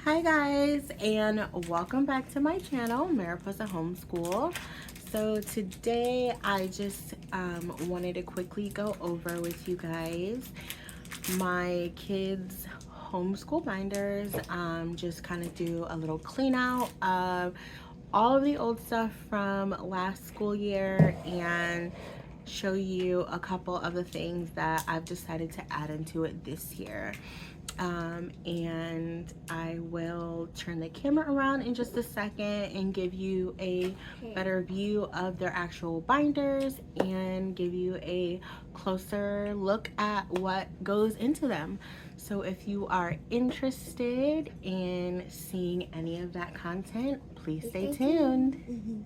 Hi guys, and welcome back to my channel, Mariposa Homeschool. So today I just wanted to quickly go over with you guys my kids' homeschool binders. Just kind of do a little clean out of all of the old stuff from last school year and show you a couple of the things that I've decided to add into it this year. And I will turn the camera around in just a second and give you a better view of their actual binders and give you a closer look at what goes into them. So if you are interested in seeing any of that content, please stay tuned.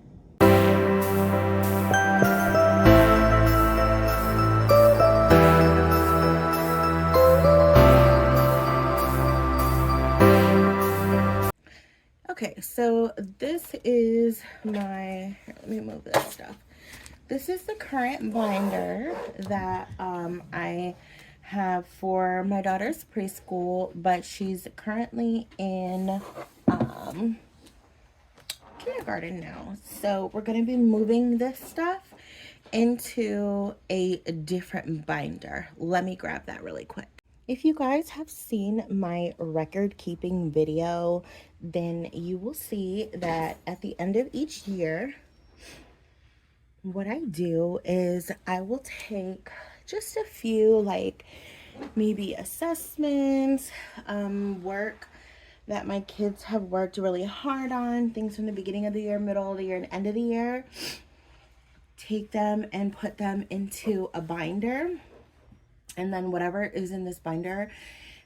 Okay, so this is my, let me move this stuff. This is the current binder that I have for my daughter's preschool, but she's currently in kindergarten now. So we're going to be moving this stuff into a different binder. Let me grab that really quick. If you guys have seen my record keeping video, then you will see that at the end of each year, what I do is I will take just a few, like maybe assessments, work that my kids have worked really hard on, things from the beginning of the year, middle of the year, and end of the year, take them and put them into a binder. And then whatever is in this binder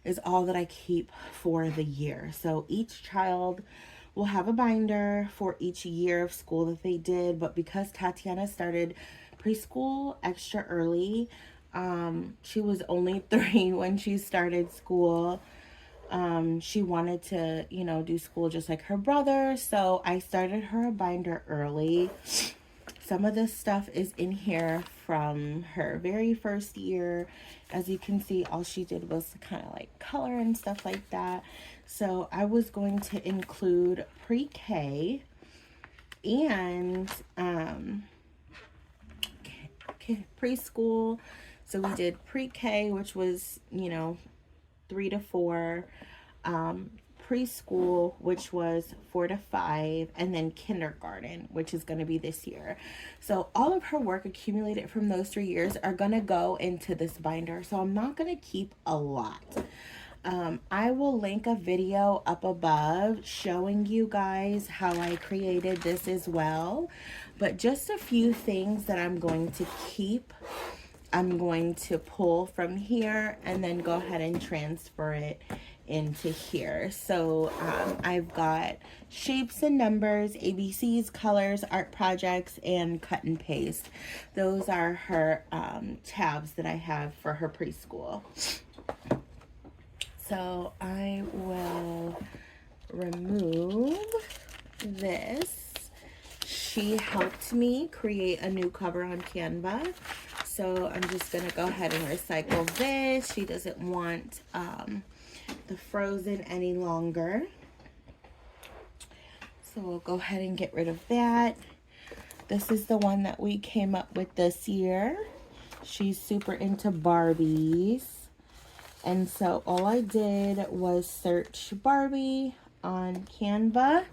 is all that I keep for the year. So each child will have a binder for each year of school that they did. But because Tatiana started preschool extra early, she was only 3 when she started school. She wanted to, do school just like her brother. So I started her a binder early. Some of this stuff is in here from her very first year. As you can see, all she did was kind of like color and stuff like that. So I was going to include pre-K and preschool. So we did pre-K, which was, 3 to 4. Preschool, which was 4 to 5, and then kindergarten, which is going to be this year. So all of her work accumulated from those 3 years are going to go into this binder. So I'm not going to keep a lot. I will link a video up above showing you guys how I created this as well. But just a few things that I'm going to keep. I'm going to pull from here and then go ahead and transfer it into here. So I've got shapes and numbers, ABCs, colors, art projects, and cut and paste. Those are her tabs that I have for her preschool. So I will remove this. She helped me create a new cover on Canva. So I'm just going to go ahead and recycle this. She doesn't want the frozen any longer. So we'll go ahead and get rid of that. This is the one that we came up with this year. She's super into Barbies. And so all I did was search Barbie on Canva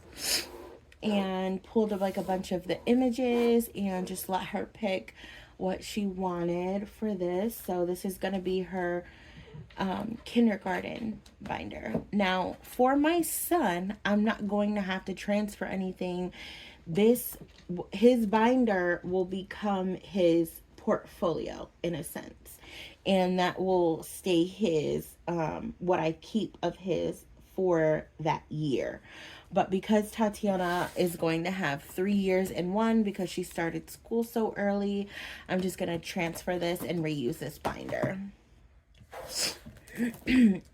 and pulled up like a bunch of the images and just let her pick what she wanted for this. So this is going to be her kindergarten binder. Now for my son, I'm not going to have to transfer anything. His binder will become his portfolio in a sense, and that will stay his what I keep of his for that year. But because Tatiana is going to have 3 years in one because she started school so early, I'm just going to transfer this and reuse this binder.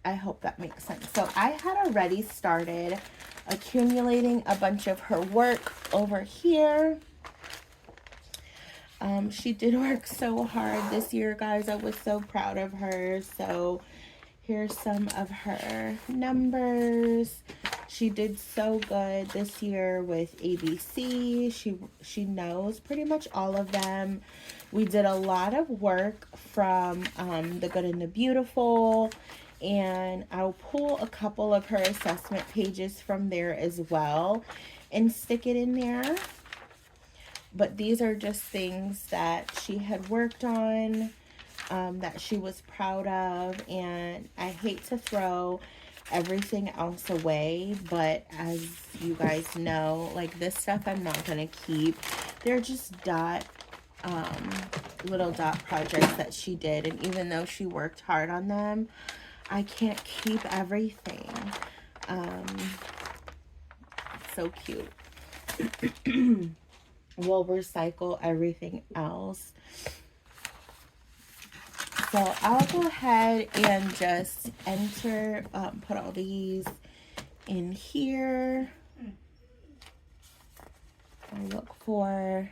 I hope that makes sense. So I had already started accumulating a bunch of her work over here. She did work so hard this year, guys. I was so proud of her. So here's some of her numbers. She did so good this year with ABC. She knows pretty much all of them. We did a lot of work from The Good and the Beautiful, and I'll pull a couple of her assessment pages from there as well and stick it in there. But these are just things that she had worked on, that she was proud of, and I hate to throw everything else away, but as you guys know, like this stuff I'm not gonna keep. They're just little dot projects that she did, and even though she worked hard on them, I can't keep everything. So cute. We'll recycle everything else. So I'll go ahead and just put all these in here. I'll look for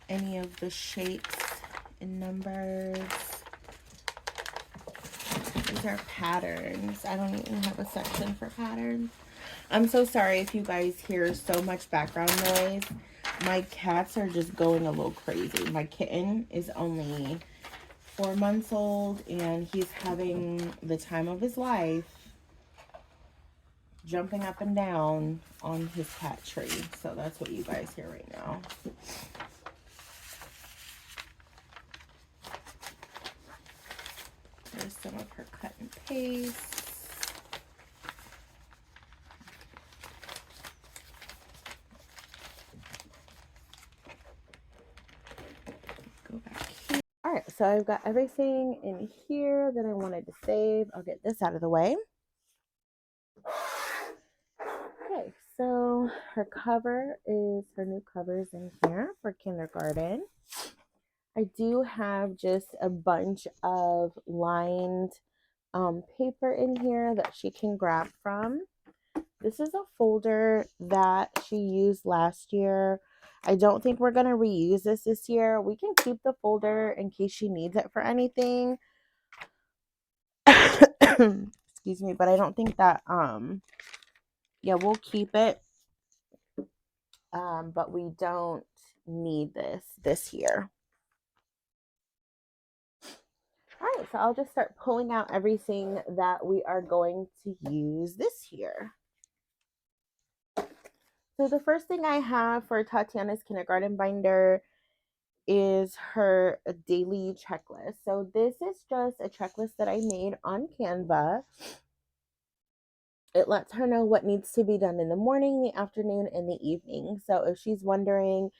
any of the shapes and numbers. These are patterns. I don't even have a section for patterns. I'm so sorry if you guys hear so much background noise. My cats are just going a little crazy. My kitten is only 4 months old, and he's having the time of his life, jumping up and down on his cat tree. So that's what you guys hear right now. There's some of her cut and paste. Go back here. All right, so I've got everything in here that I wanted to save. I'll get this out of the way. Okay, so her new covers in here for kindergarten. I do have just a bunch of lined paper in here that she can grab from. This is a folder that she used last year. I don't think we're going to reuse this year. We can keep the folder in case she needs it for anything. Excuse me, but I don't think that, yeah, we'll keep it. But we don't need this year. All right, so I'll just start pulling out everything that we are going to use this year. So the first thing I have for Tatiana's kindergarten binder is her daily checklist. So this is just a checklist that I made on Canva. It lets her know what needs to be done in the morning, the afternoon, and the evening. So if she's wondering,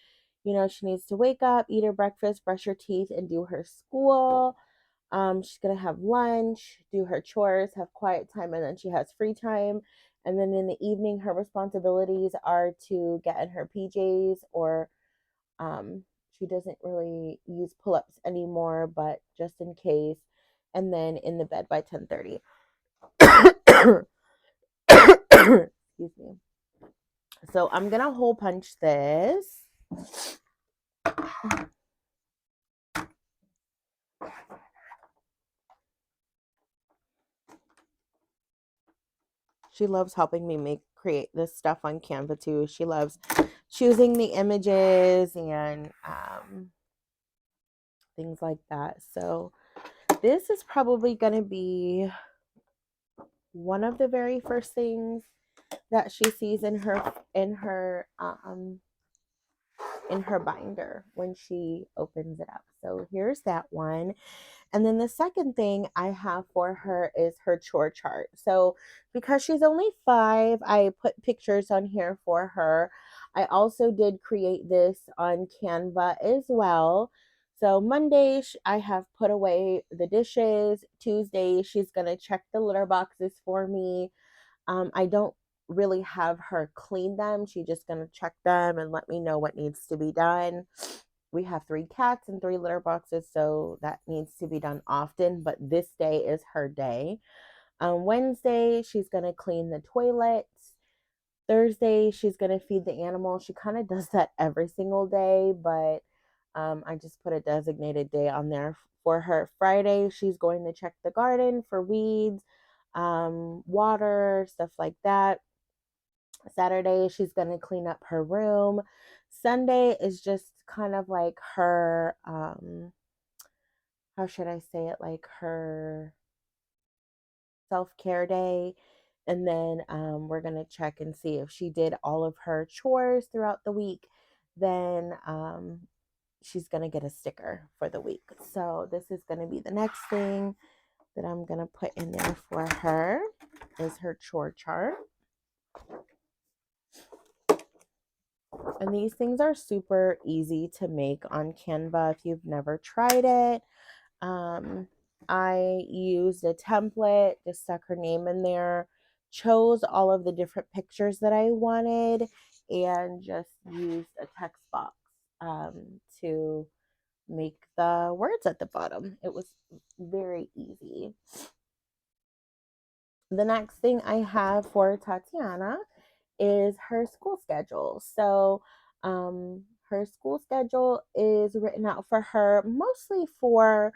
she needs to wake up, eat her breakfast, brush her teeth, and do her school. She's going to have lunch, do her chores, have quiet time, and then she has free time. And then in the evening, her responsibilities are to get in her PJs, or she doesn't really use pull-ups anymore, but just in case. And then in the bed by 10:30. Excuse me. So I'm going to hole punch this. She loves helping me create this stuff on Canva too. She loves choosing the images and things like that. So this is probably going to be one of the very first things that she sees in her binder when she opens it up. So here's that one. And then the second thing I have for her is her chore chart. So because she's only 5, I put pictures on here for her. I also did create this on Canva as well. So Monday, I have put away the dishes. Tuesday, she's going to check the litter boxes for me. I don't really have her clean them. She's just going to check them and let me know what needs to be done. We have 3 cats and 3 litter boxes, so that needs to be done often, but this day is her day. Wednesday, she's going to clean the toilets. Thursday, she's going to feed the animal. She kind of does that every single day, but I just put a designated day on there for her. Friday, she's going to check the garden for weeds. water, stuff like that. Saturday, she's going to clean up her room. Sunday is just kind of like her, how should I say it? Like her self-care day. And then we're going to check and see if she did all of her chores throughout the week. Then she's going to get a sticker for the week. So this is going to be the next thing that I'm going to put in there for her is her chore chart. And these things are super easy to make on Canva if you've never tried it. I used a template, just stuck her name in there, chose all of the different pictures that I wanted, and just used a text box to make the words at the bottom. It was very easy. The next thing I have for Tatiana is her school schedule. So her school schedule is written out for her mostly for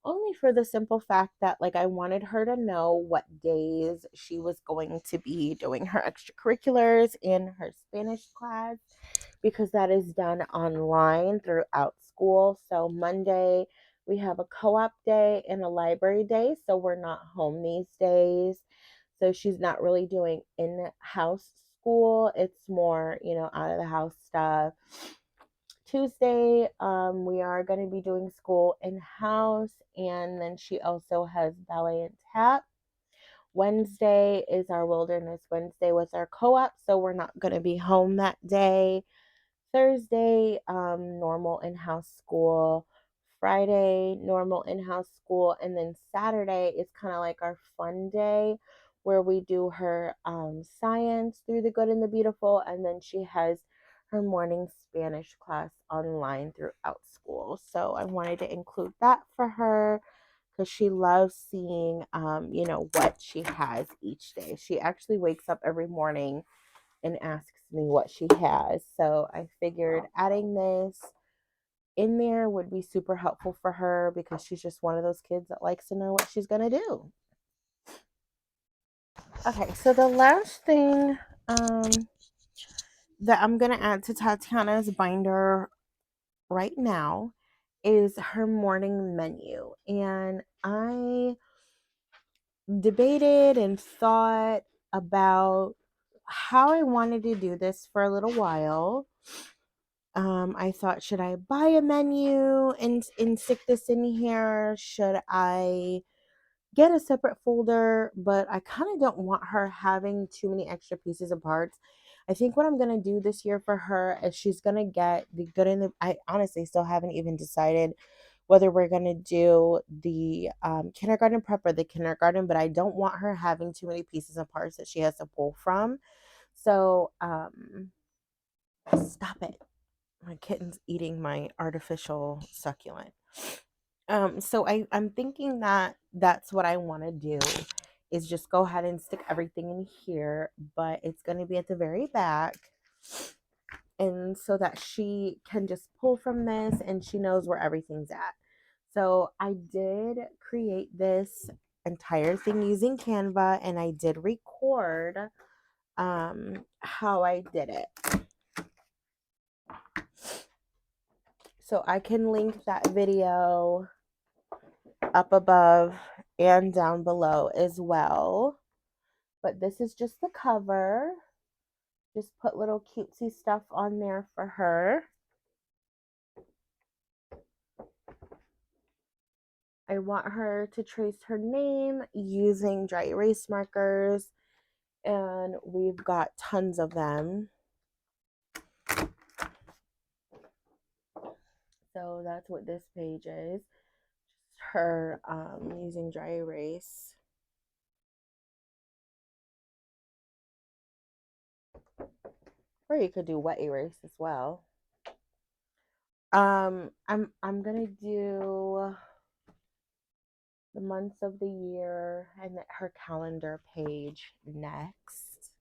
only for the simple fact that like I wanted her to know what days she was going to be doing her extracurriculars in her Spanish class, because that is done online throughout school. So Monday we have a co-op day and a library day, so we're not home these days. So she's not really doing in-house school. It's more, out of the house stuff. Tuesday, we are going to be doing school in-house, and then she also has ballet and tap. Wednesday is our Wilderness Wednesday with our co-op, so we're not going to be home that day. Thursday, normal in-house school. Friday, normal in-house school. And then Saturday is kind of like our fun day where we do her science through the good and the beautiful. And then she has her morning Spanish class online throughout school. So I wanted to include that for her because she loves seeing, what she has each day. She actually wakes up every morning and asks me what she has. So I figured adding this in there would be super helpful for her because she's just one of those kids that likes to know what she's going to do. Okay, so the last thing that I'm going to add to Tatiana's binder right now is her morning menu. And I debated and thought about how I wanted to do this for a little while. I thought, should I buy a menu and stick this in here? Should I get a separate folder? But I kind of don't want her having too many extra pieces of parts. I think what I'm going to do this year for her is she's going to get the good and the, I honestly still haven't even decided whether we're going to do the kindergarten prep or the kindergarten, but I don't want her having too many pieces of parts that she has to pull from. So, stop it. My kitten's eating my artificial succulent. So I'm thinking that that's what I want to do is just go ahead and stick everything in here, but it's going to be at the very back. And so that she can just pull from this and she knows where everything's at. So I did create this entire thing using Canva, and I did record how I did it. So I can link that video up above and down below as well. But this is just the cover. Just put little cutesy stuff on there for her. I want her to trace her name using dry erase markers, and we've got tons of them. So that's what this page is. Just her using dry erase. Or you could do wet erase as well. I'm gonna do the months of the year and her calendar page next.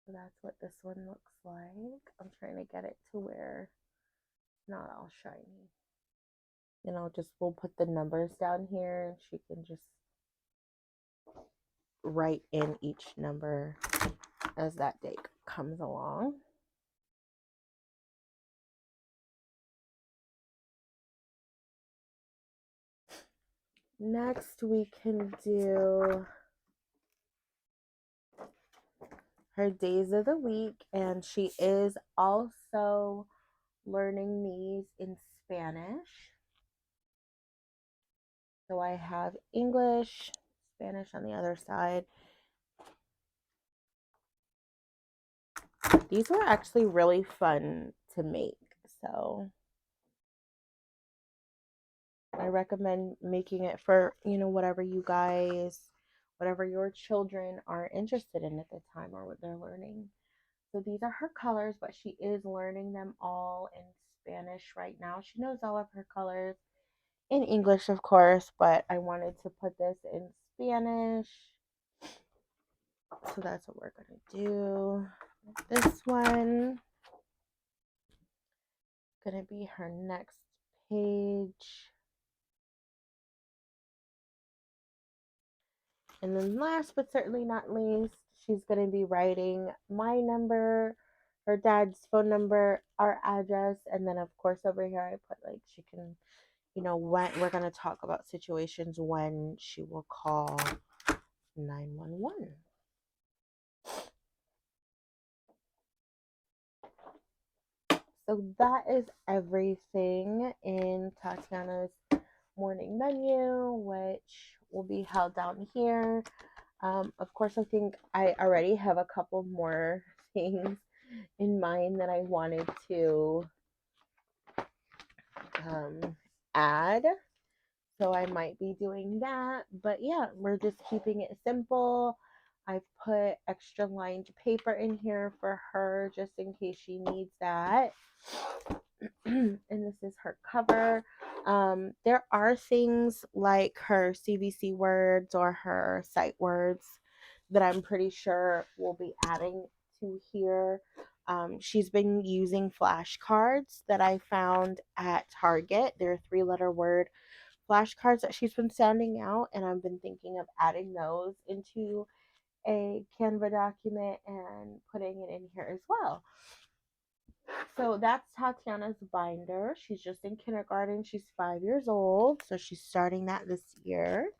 So that's what this one looks like. I'm trying to get it to where it's not all shiny. We'll put the numbers down here and she can just write in each number as that day comes along. Next, we can do her days of the week, and she is also learning these in Spanish. So I have English, Spanish on the other side. These were actually really fun to make, so I recommend making it for, whatever you guys, whatever your children are interested in at the time or what they're learning. So these are her colors, but she is learning them all in Spanish right now. She knows all of her colors in English, of course, but I wanted to put this in Spanish. So that's what we're going to do. This one going to be her next page. And then last but certainly not least, she's going to be writing my number, her dad's phone number, our address, and then of course over here I put like she can, when we're going to talk about situations when she will call 911. So that is everything in Tatiana's morning menu, which will be held down here. Of course, I think I already have a couple more things in mind that I wanted to add. So I might be doing that. But yeah, we're just keeping it simple. I've put extra lined paper in here for her just in case she needs that. And this is her cover. There are things like her CVC words or her sight words that I'm pretty sure we'll be adding to here. She's been using flashcards that I found at Target. They're 3-letter word flashcards that she's been sending out, and I've been thinking of adding those into a Canva document and putting it in here as well. So that's Tatiana's binder. She's just in kindergarten. She's 5 years old, so she's starting that this year.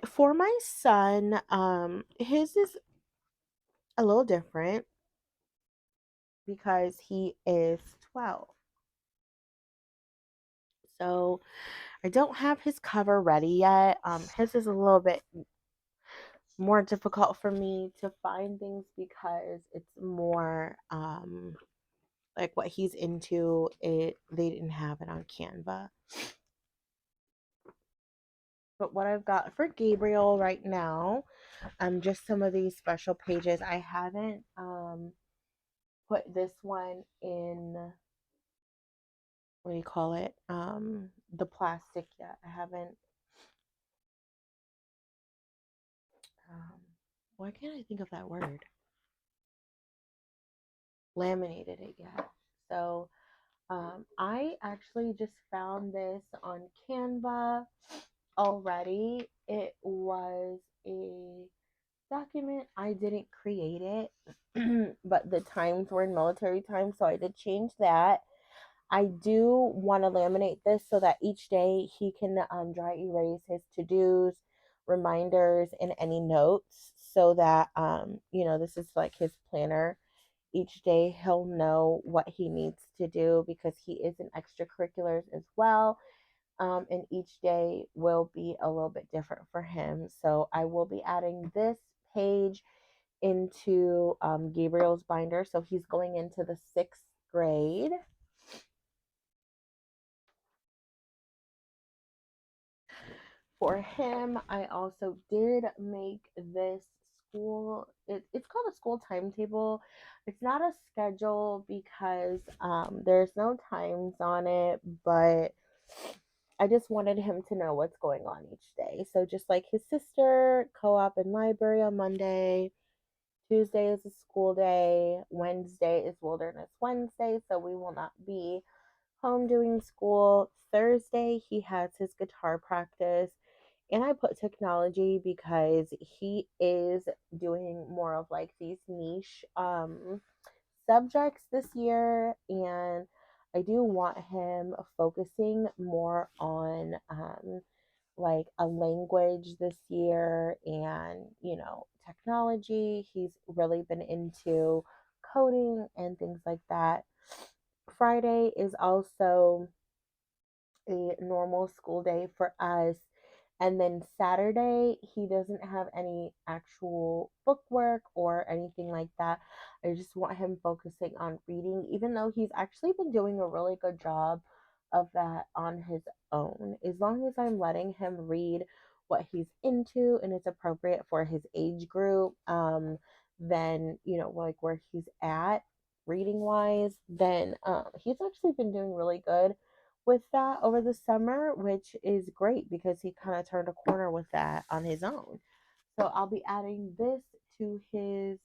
For my son, his is a little different because he is 12. So I don't have his cover ready yet. His is a little bit more difficult for me to find things because it's more like what he's into. They didn't have it on Canva. But what I've got for Gabriel right now, just some of these special pages. I haven't put this one in, what do you call it? The plastic yet. I haven't. Why can't I think of that word? Laminated it yet. So I actually just found this on Canva already. It was a document. I didn't create it, but the times were in military times, so I did change that. I do want to laminate this so that each day he can dry erase his to-dos, reminders, and any notes so that, this is like his planner. Each day he'll know what he needs to do because he is in extracurriculars as well. And each day will be a little bit different for him. So I will be adding this page into Gabriel's binder. So he's going into the 6th grade. For him, I also did make this school, it's called a school timetable. It's not a schedule because there's no times on it, but I just wanted him to know what's going on each day. So just like his sister, co-op and library on Monday, Tuesday is a school day, Wednesday is Wilderness Wednesday, so we will not be home doing school. Thursday, he has his guitar practice. And I put technology because he is doing more of like these niche subjects this year, and I do want him focusing more on like a language this year and, technology. He's really been into coding and things like that. Friday is also a normal school day for us. And then Saturday, he doesn't have any actual book work or anything like that. I just want him focusing on reading, even though he's actually been doing a really good job of that on his own. As long as I'm letting him read what he's into and it's appropriate for his age group, then, like where he's at reading wise, then he's actually been doing really good with that over the summer, which is great because he kind of turned a corner with that on his own. So I'll be adding this to his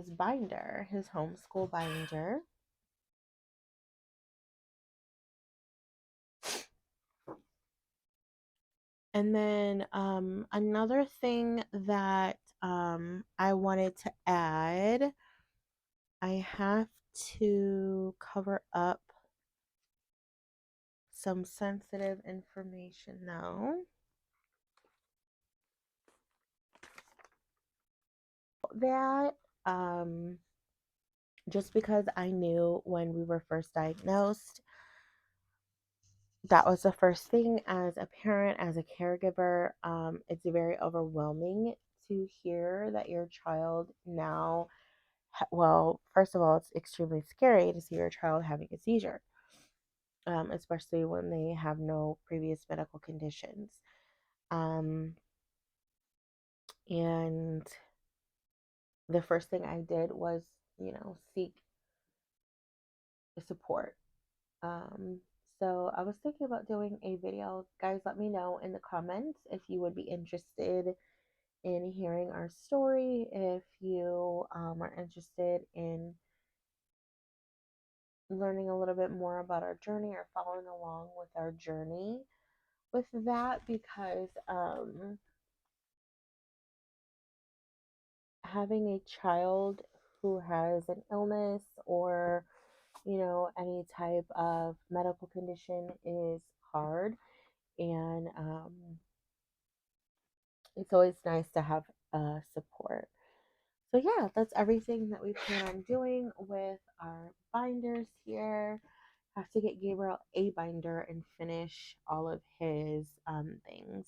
binder, his homeschool binder. And then another thing that I wanted to add, I have to cover up some sensitive information now. That just because I knew when we were first diagnosed, that was the first thing as a parent, as a caregiver. It's very overwhelming to hear that your child now, well, first of all, it's extremely scary to see your child having a seizure, especially when they have no previous medical conditions. And the first thing I did was, seek support. Um, so I was thinking about doing a video. Guys, let me know in the comments if you would be interested in hearing our story, if you are interested in learning a little bit more about our journey or following along with our journey with that, because having a child who has an illness or any type of medical condition is hard, and it's always nice to have support. So yeah, that's everything that we plan on doing with our binders here. Have to get Gabriel a binder and finish all of his things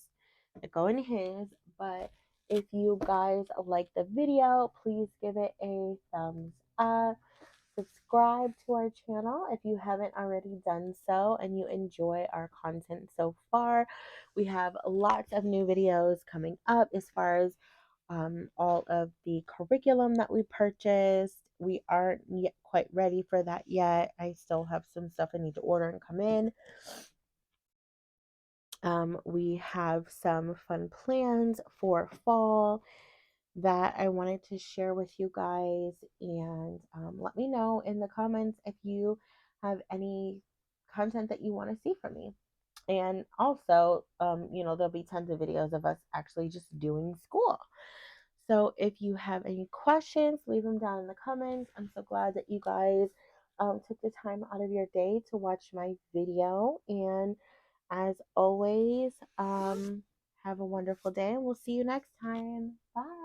that go in his. But if you guys like the video, please give it a thumbs up. Subscribe to our channel if you haven't already done so and you enjoy our content so far. We have lots of new videos coming up as far as all of the curriculum that we purchased. We aren't yet quite ready for that yet. I still have some stuff I need to order and come in. We have some fun plans for fall that I wanted to share with you guys. And let me know in the comments if you have any content that you want to see from me. And also, there'll be tons of videos of us actually just doing school. So if you have any questions, leave them down in the comments. I'm so glad that you guys took the time out of your day to watch my video. And as always, have a wonderful day, and we'll see you next time. Bye.